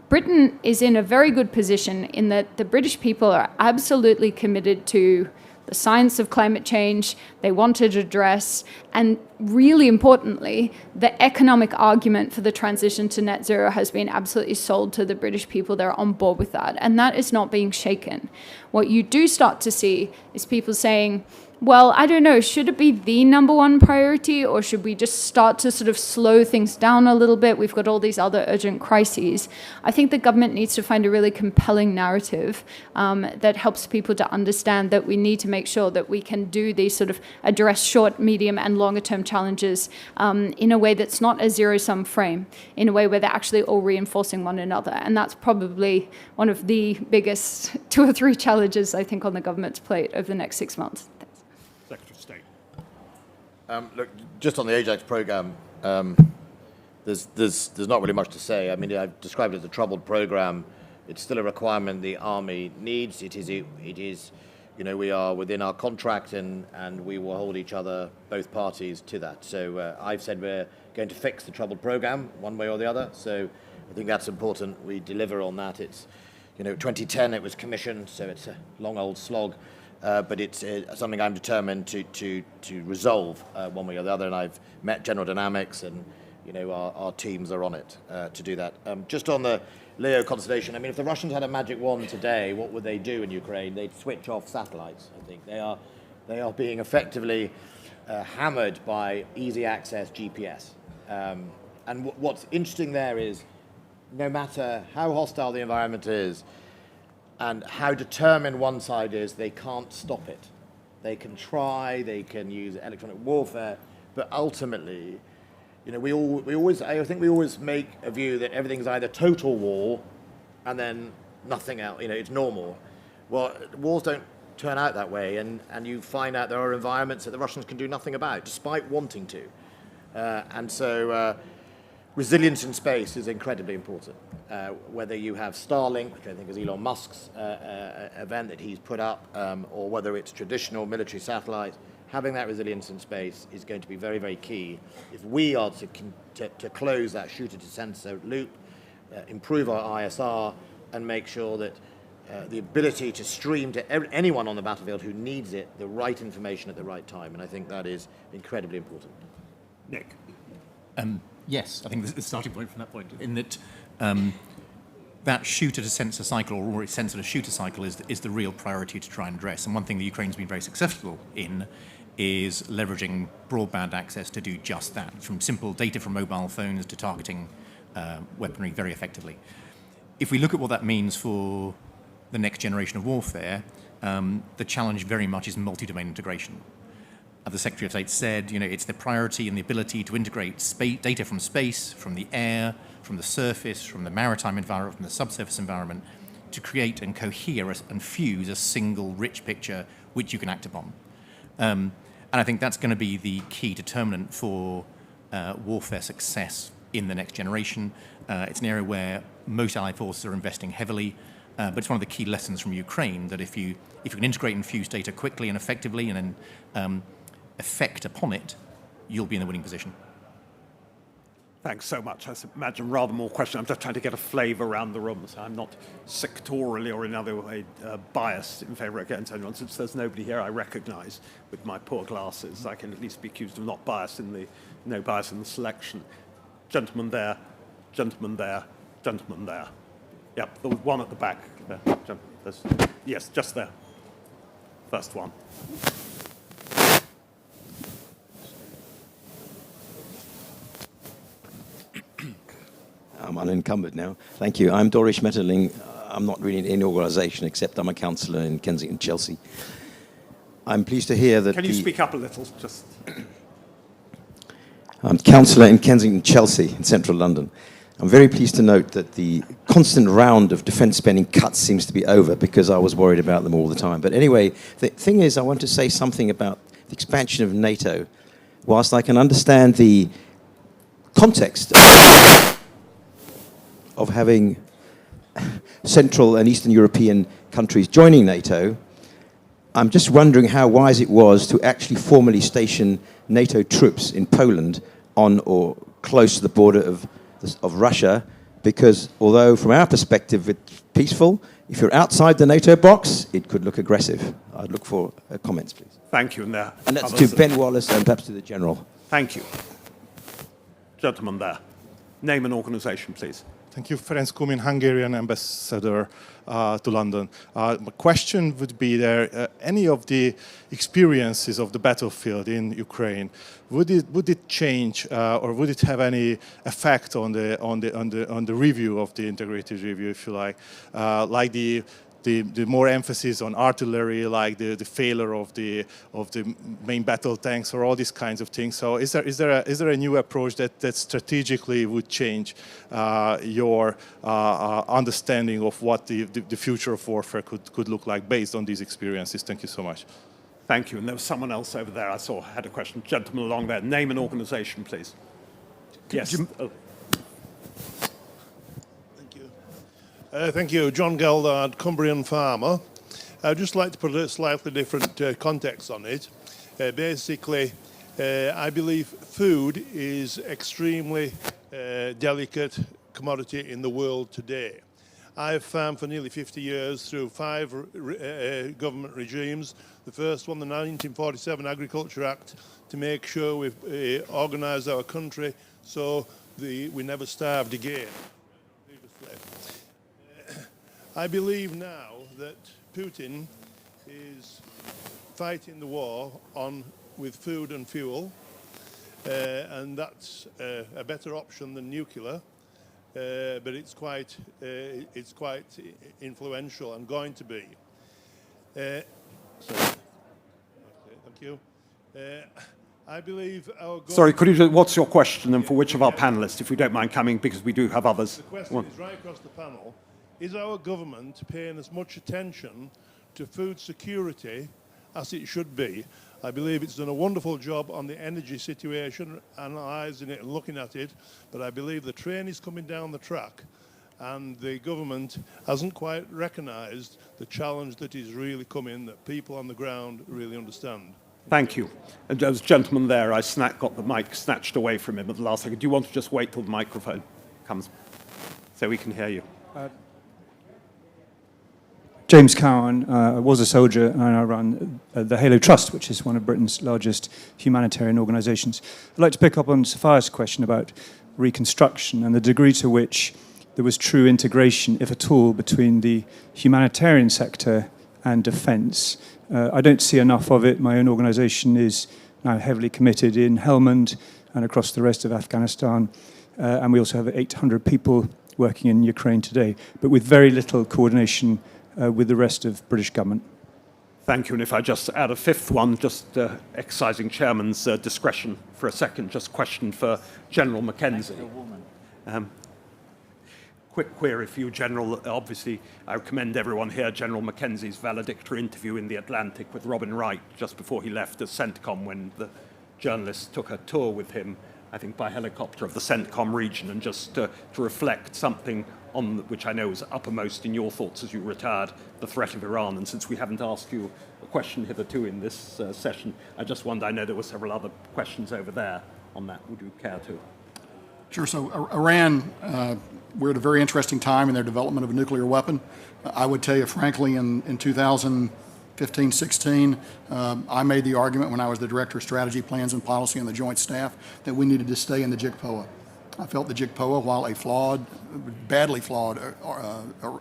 [SPEAKER 5] Britain is in a very good position in that the British people are absolutely committed to the science of climate change. They want it addressed. And really importantly, the economic argument for the transition to net zero has been absolutely sold to the British people. They're on board with that. And that is not being shaken. What you do start to see is people saying, well, I don't know, should it be the #1 priority, or should we just start to sort of slow things down a little bit? We've got all these other urgent crises. I think the government needs to find a really compelling narrative that helps people to understand that we need to make sure that we can do these sort of address short, medium, and longer-term challenges in a way that's not a zero-sum frame, in a way where they're actually all reinforcing one another. And that's probably one of the biggest 2 or 3 challenges, I think, on the government's plate over the next 6 months.
[SPEAKER 1] Secretary of State.
[SPEAKER 7] Look, just on the Ajax program, there's not really much to say. I mean, I've described it as a troubled program. It's still a requirement the Army needs. It is, we are within our contract, and we will hold each other, both parties, to that. So I've said we're going to fix the troubled program one way or the other. So I think that's important. We deliver on that. It's, 2010 it was commissioned, so it's a long old slog. But it's something I'm determined to resolve one way or the other, and I've met General Dynamics, and our teams are on it to do that. Just on the LEO constellation, I mean, if the Russians had a magic wand today, what would they do in Ukraine? They'd switch off satellites. I think they are being effectively hammered by easy access GPS. And what's interesting there is, no matter how hostile the environment is, and how determined one side is, they can't stop it. They can try, they can use electronic warfare, but ultimately, I think we always make a view that everything's either total war and then nothing else, it's normal. Well, wars don't turn out that way, and you find out there are environments that the Russians can do nothing about, despite wanting to. And so resilience in space is incredibly important. Whether you have Starlink, which I think is Elon Musk's event that he's put up, or whether it's traditional military satellites, having that resilience in space is going to be very, very key if we are to close that shooter-to-sensor loop, improve our ISR, and make sure that the ability to stream to anyone on the battlefield who needs it the right information at the right time. And I think that is incredibly important.
[SPEAKER 1] Nick.
[SPEAKER 4] Yes, I think the starting point from that point, in that that shooter-to-sensor cycle, or sensor-to-shooter cycle, is the real priority to try and address. And one thing the Ukraine's been very successful in is leveraging broadband access to do just that, from simple data from mobile phones to targeting weaponry very effectively. If we look at what that means for the next generation of warfare, the challenge very much is multi-domain integration. As the Secretary of State said, it's the priority and the ability to integrate data from space, from the air, from the surface, from the maritime environment, from the subsurface environment, to create and cohere and fuse a single rich picture which you can act upon. And I think that's going to be the key determinant for warfare success in the next generation. It's an area where most allied forces are investing heavily, but it's one of the key lessons from Ukraine that if you can integrate and fuse data quickly and effectively and then effect upon it, you'll be in the winning position.
[SPEAKER 1] Thanks so much. I imagine rather more questions. I'm just trying to get a flavour around the room, so I'm not sectorially or in other way biased in favour against anyone. Since there's nobody here I recognise with my poor glasses, I can at least be accused of not bias no bias in the selection. Gentleman there, gentleman there, gentleman there. Yep, there was one at the back. Yes, just there. First one.
[SPEAKER 11] I'm unencumbered now. Thank you. I'm Dorish Metterling. I'm not really in any organisation except I'm a councillor in Kensington, Chelsea. I'm pleased to hear that.
[SPEAKER 1] Can you speak up a little? Just.
[SPEAKER 11] I'm councillor in Kensington, Chelsea, in central London. I'm very pleased to note that the constant round of defence spending cuts seems to be over because I was worried about them all the time. But anyway, the thing is, I want to say something about the expansion of NATO. Whilst I can understand the context of having Central and Eastern European countries joining NATO, I'm just wondering how wise it was to actually formally station NATO troops in Poland on or close to the border of Russia, because although from our perspective it's peaceful, if you're outside the NATO box, it could look aggressive. I'd look for comments, please.
[SPEAKER 1] Thank you. And
[SPEAKER 11] that's to Ben Wallace and perhaps to the General.
[SPEAKER 1] Thank you. Gentleman there. Name and organisation, please.
[SPEAKER 12] Thank you, Ferenc Kumin, Hungarian ambassador to London. My question would be any of the experiences of the battlefield in Ukraine, would it change or would it have any effect on the review of the integrated review, if you like the more emphasis on artillery, like the failure of the main battle tanks, or all these kinds of things. So is there a new approach that strategically would change your understanding of what the future of warfare could look like based on these experiences? Thank you so much.
[SPEAKER 1] Thank you. And there was someone else over there I saw had a question. Gentleman along there. Name and organisation, please. Yes.
[SPEAKER 10] Thank you. John Geldard, Cumbrian farmer. I'd just like to put a slightly different context on it. Basically, I believe food is extremely delicate commodity in the world today. I've farmed for nearly 50 years through 5 government regimes. The first one, the 1947 Agriculture Act, to make sure we organise our country so we never starved again. I believe now that Putin is fighting the war with food and fuel, and that's a better option than nuclear, but it's quite influential and going to be. Sorry. Okay, thank you. I believe our
[SPEAKER 1] Sorry, could you? What's your question, and for which of our panellists, if you don't mind coming, because we do have others.
[SPEAKER 10] The question is right across the panel. Is our government paying as much attention to food security as it should be? I believe it's done a wonderful job on the energy situation, analysing it and looking at it, but I believe the train is coming down the track and the government hasn't quite recognised the challenge that is really coming, that people on the ground really understand.
[SPEAKER 1] Thank you. And there was a gentleman there, I got the mic snatched away from him at the last second. Do you want to just wait till the microphone comes so we can hear you?
[SPEAKER 13] James Cowan, I was a soldier and I run the Halo Trust, which is one of Britain's largest humanitarian organisations. I'd like to pick up on Sophia's question about reconstruction and the degree to which there was true integration, if at all, between the humanitarian sector and defence. I don't see enough of it. My own organisation is now heavily committed in Helmand and across the rest of Afghanistan. And we also have 800 people working in Ukraine today, but with very little coordination with the rest of British government.
[SPEAKER 1] Thank you. And if I just add a fifth one, just exercising Chairman's discretion for a second, just question for General Mackenzie. Quick query for you, General. Obviously, I commend everyone here General Mackenzie's valedictory interview in The Atlantic with Robin Wright just before he left as CENTCOM, when the journalists took a tour with him, I think by helicopter, of the CENTCOM region, and just to reflect something on which I know was uppermost in your thoughts as you retired, the threat of Iran. And since we haven't asked you a question hitherto in this session, I just wonder, I know there were several other questions over there on that. Would you care to?
[SPEAKER 2] Sure. So Iran, we're at a very interesting time in their development of a nuclear weapon. I would tell you, frankly, in 2015-16, I made the argument when I was the Director of Strategy, Plans and Policy on the Joint Staff that we needed to stay in the JICPOA. I felt the JICPOA, while a badly flawed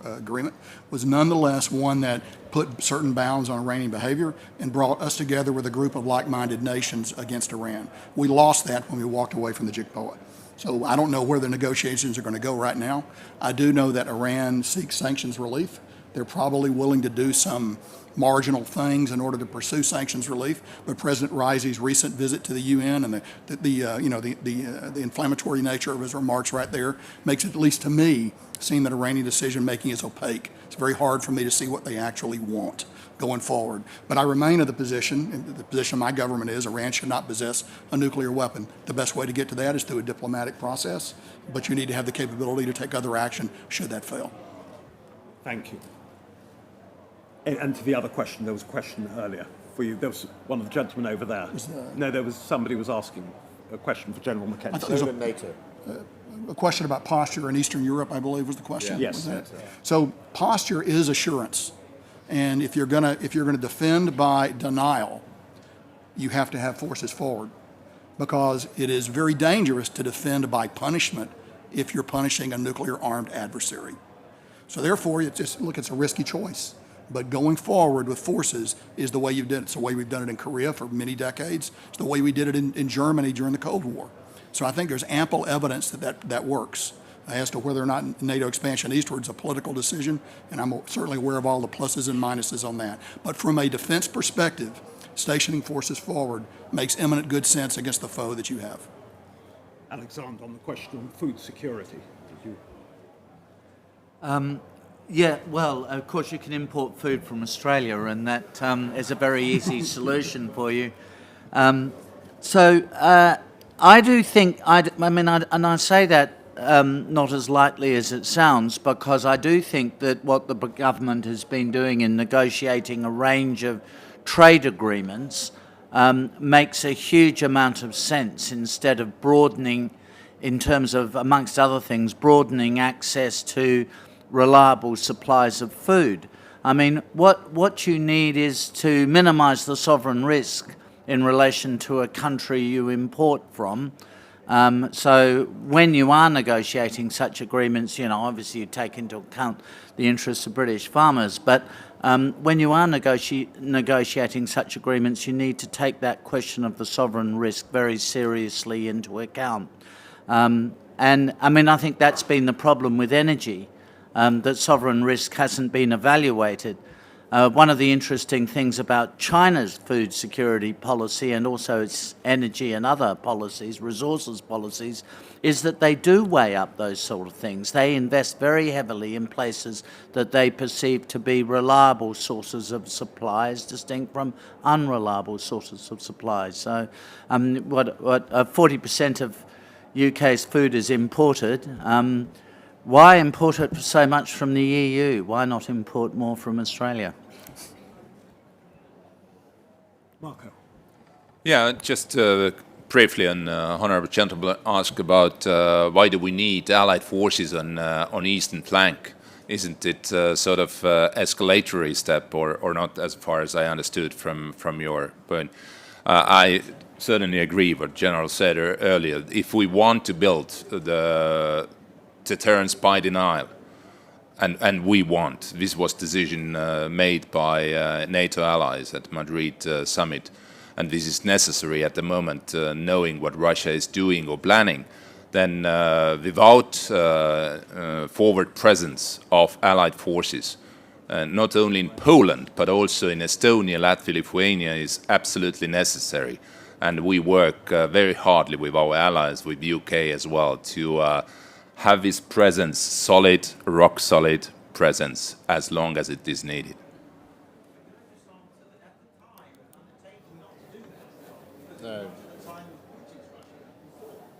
[SPEAKER 2] agreement, was nonetheless one that put certain bounds on Iranian behavior and brought us together with a group of like-minded nations against Iran. We lost that when we walked away from the JICPOA. So I don't know where the negotiations are going to go right now. I do know that Iran seeks sanctions relief. They're probably willing to do some marginal things in order to pursue sanctions relief. But President Raisi's recent visit to the UN and the inflammatory nature of his remarks right there makes it, at least to me, seem that Iranian decision making is opaque. It's very hard for me to see what they actually want going forward. But I remain of the position my government is, Iran should not possess a nuclear weapon. The best way to get to that is through a diplomatic process, but you need to have the capability to take other action should that fail.
[SPEAKER 1] Thank you. And to the other question, there was a question earlier for you. There was one of the gentlemen over there. No, there was somebody was asking a question for General Mackenzie.
[SPEAKER 2] I thought there was a question about posture in Eastern Europe, I believe was the question.
[SPEAKER 1] Yeah. Yes.
[SPEAKER 2] So posture is assurance. And if you're gonna defend by denial, you have to have forces forward, because it is very dangerous to defend by punishment if you're punishing a nuclear-armed adversary. So therefore, it's a risky choice. But going forward with forces is the way you've done it. It's the way we've done it in Korea for many decades. It's the way we did it in Germany during the Cold War. So I think there's ample evidence that works. As to whether or not NATO expansion eastward is a political decision, and I'm certainly aware of all the pluses and minuses on that. But from a defense perspective, stationing forces forward makes eminent good sense against the foe that you have.
[SPEAKER 1] Alexander, on the question of food security, did you?
[SPEAKER 6] Yeah, well, of course you can import food from Australia, and that is a very easy solution for you. I do think, and I say that not as lightly as it sounds, because I do think that what the government has been doing in negotiating a range of trade agreements makes a huge amount of sense, instead of broadening, in terms of, amongst other things, broadening access to reliable supplies of food. I mean, what you need is to minimise the sovereign risk in relation to a country you import from. So when you are negotiating such agreements, obviously you take into account the interests of British farmers, but when you are negotiating such agreements, you need to take that question of the sovereign risk very seriously into account. And I think that's been the problem with energy. That sovereign risk hasn't been evaluated. One of the interesting things about China's food security policy, and also its energy and other policies, resources policies, is that they do weigh up those sort of things. They invest very heavily in places that they perceive to be reliable sources of supplies, distinct from unreliable sources of supplies. So 40% of UK's food is imported. Why import it so much from the EU? Why not import more from Australia?
[SPEAKER 1] Marco.
[SPEAKER 3] Yeah, just briefly, an honourable gentleman asked about why do we need Allied forces on eastern flank? Isn't it sort of escalatory step or not, as far as I understood from your point? I certainly agree what General said earlier. If we want to build the deterrence by denial, and we want, this was decision made by NATO allies at Madrid summit, and this is necessary at the moment, knowing what Russia is doing or planning, then without forward presence of Allied forces, not only in Poland, but also in Estonia, Latvia, Lithuania, is absolutely necessary. And we work very hardly with our allies, with UK as well, to have this presence, solid, rock-solid presence, as long as it is needed.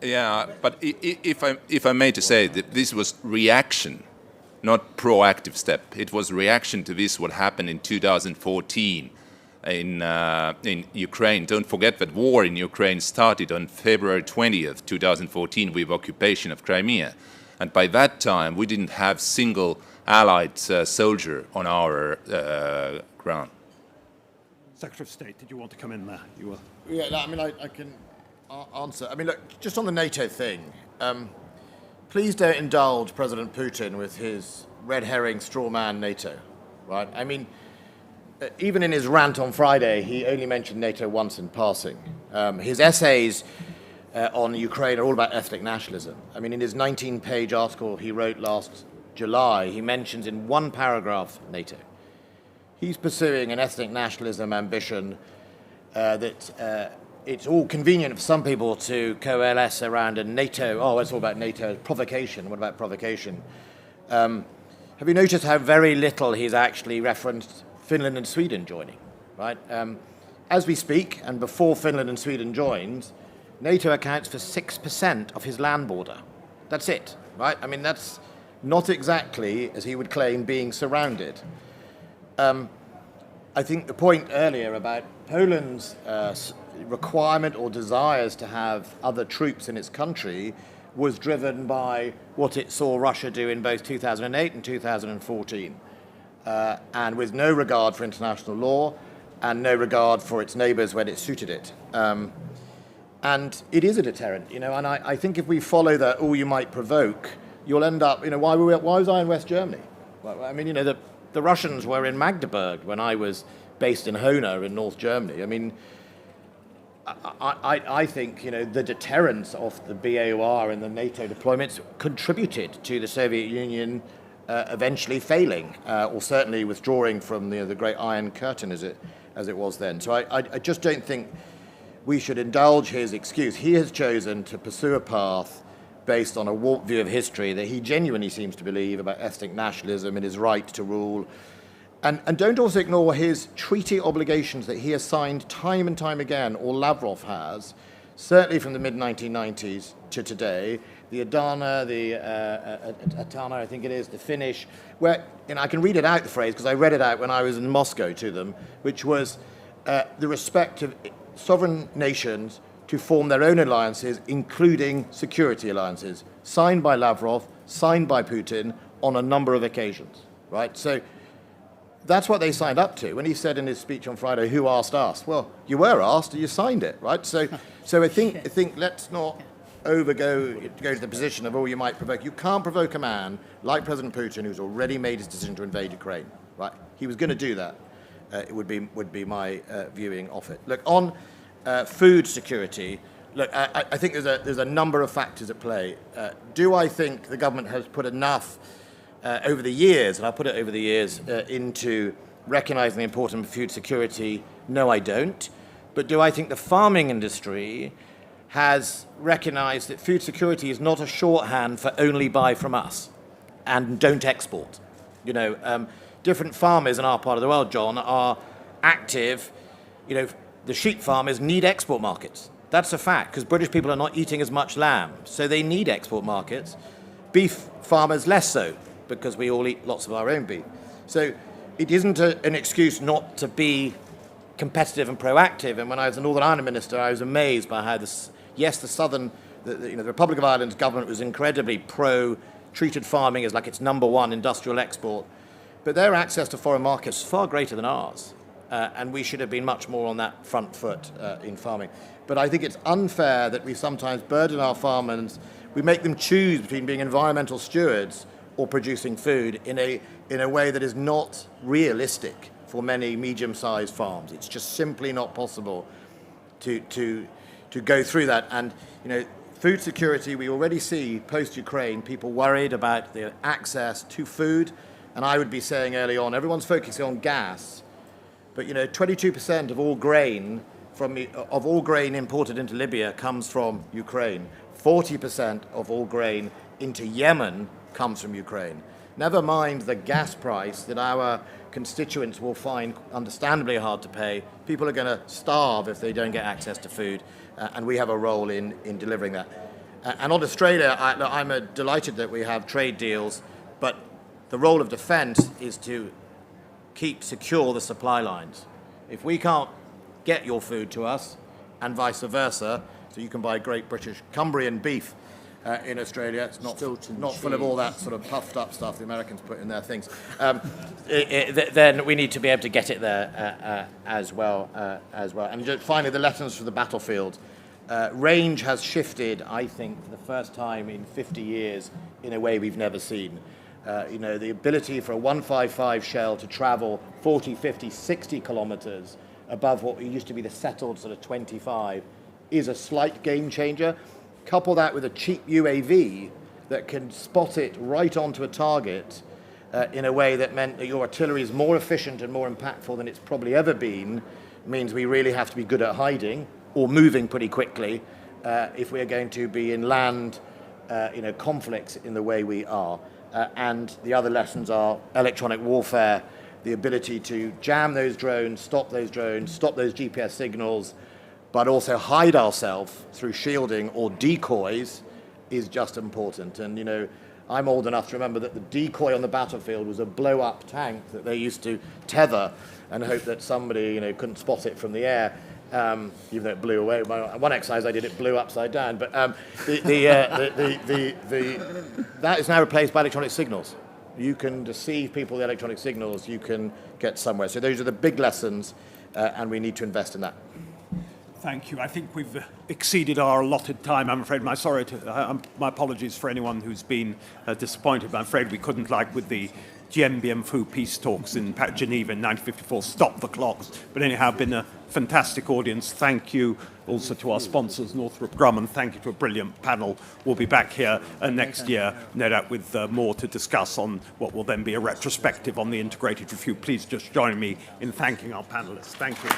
[SPEAKER 3] Yeah, but if I may to say that this was reaction, not proactive step. It was reaction to this, what happened in 2014 in Ukraine. Don't forget that war in Ukraine started on February 20th, 2014 with occupation of Crimea. And by that time, we didn't have single Allied soldier on our ground.
[SPEAKER 1] Secretary of State, did you want to come in there? You were.
[SPEAKER 7] Yeah, no, I mean, I can answer. I mean, look, just on the NATO thing, please don't indulge President Putin with his red herring straw man NATO, right? I mean, even in his rant on Friday, he only mentioned NATO once in passing. His essays on Ukraine are all about ethnic nationalism. I mean, in his 19-page article he wrote last July, he mentions in one paragraph NATO. He's pursuing an ethnic nationalism ambition that it's all convenient for some people to coalesce around a NATO, oh, it's all about NATO, provocation. What about provocation? Have you noticed how very little he's actually referenced Finland and Sweden joining, right? As we speak, and before Finland and Sweden joined, NATO accounts for 6% of his land border. That's it, right? I mean, that's not exactly, as he would claim, being surrounded. I think the point earlier about Poland's requirement or desires to have other troops in its country was driven by what it saw Russia do in both 2008 and 2014, and with no regard for international law and no regard for its neighbours when it suited it. And it is a deterrent, you know, and I think if we follow that, oh, you might provoke, you'll end up, you know, why was I in West Germany? Well, I mean, you know, the Russians were in Magdeburg when I was based in Hona in North Germany. I mean, I think, you know, the deterrence of the BAOR and the NATO deployments contributed to the Soviet Union eventually failing, or certainly withdrawing from the Great Iron Curtain as it was then. So I just don't think we should indulge his excuse. He has chosen to pursue a path based on a warped view of history that he genuinely seems to believe about ethnic nationalism and his right to rule. And don't also ignore his treaty obligations that he has signed time and time again, or Lavrov has, certainly from the mid-1990s to today. The Adana, the Atana, I think it is, the Finnish, where, and I can read it out, the phrase, because I read it out when I was in Moscow to them, which was the respect of sovereign nations to form their own alliances, including security alliances, signed by Lavrov, signed by Putin on a number of occasions, right? So that's what they signed up to. When he said in his speech on Friday, who asked us? Well, you were asked and you signed it, right? So I think let's not go to the position of, oh, you might provoke. You can't provoke a man like President Putin who's already made his decision to invade Ukraine, right? He was going to do that. It would be my viewing of it. Look, on food security, look, I think there's a number of factors at play. Do I think the government has put enough over the years, and I'll put it over the years, into recognising the importance of food security? No, I don't. But do I think the farming industry has recognised that food security is not a shorthand for only buy from us and don't export? You know, different farmers in our part of the world, John, are active. You know, the sheep farmers need export markets. That's a fact, because British people are not eating as much lamb, so they need export markets. Beef farmers less so, because we all eat lots of our own beef. So it isn't an excuse not to be competitive and proactive. And when I was a Northern Ireland minister, I was amazed by how the Republic of Ireland's government was incredibly treated farming as like its number one industrial export. But their access to foreign markets is far greater than ours. And we should have been much more on that front foot in farming. But I think it's unfair that we sometimes burden our farmers. We make them choose between being environmental stewards or producing food in a way that is not realistic for many medium-sized farms. It's just simply not possible to go through that. And food security, we already see post-Ukraine people worried about their access to food. And I would be saying early on, everyone's focusing on gas, but 22% of all grain imported into Libya comes from Ukraine. 40% of all grain into Yemen comes from Ukraine. Never mind the gas price that our constituents will find understandably hard to pay. People are going to starve if they don't get access to food, and we have a role in delivering that. And on Australia, I'm delighted that we have trade deals, but the role of defence is to secure the supply lines. If we can't get your food to us, and vice versa, so you can buy great British Cumbrian beef in Australia, it's not full of all that sort of puffed up stuff the Americans put in their things, then we need to be able to get it there as well. And just finally, the lessons from the battlefield. Range has shifted, I think, for the first time in 50 years in a way we've never seen. The ability for a 155 shell to travel 40, 50, 60 kilometers above what used to be the settled sort of 25 is a slight game changer. Couple that with a cheap UAV that can spot it right onto a target in a way that meant that your artillery is more efficient and more impactful than it's probably ever been, means we really have to be good at hiding or moving pretty quickly if we're going to be in land conflicts in the way we are. And the other lessons are electronic warfare, the ability to jam those drones, stop those GPS signals, but also hide ourselves through shielding or decoys is just important. And, I'm old enough to remember that the decoy on the battlefield was a blow-up tank that they used to tether and hope that somebody, couldn't spot it from the air, even though it blew away. One exercise I did, it blew upside down. But that is now replaced by electronic signals. You can deceive people with electronic signals. You can get somewhere. So those are the big lessons, and we need to invest in that.
[SPEAKER 1] Thank you. I think we've exceeded our allotted time. I'm afraid. My apologies for anyone who's been disappointed. But I'm afraid we couldn't, like with the Dien Bien Phu peace talks in Geneva in 1954, stop the clocks. But anyhow, been a fantastic audience. Thank you also to our sponsors, Northrop Grumman. Thank you to a brilliant panel. We'll be back here next year, no doubt, with more to discuss on what will then be a retrospective on the integrated review. Please just join me in thanking our panelists. Thank you.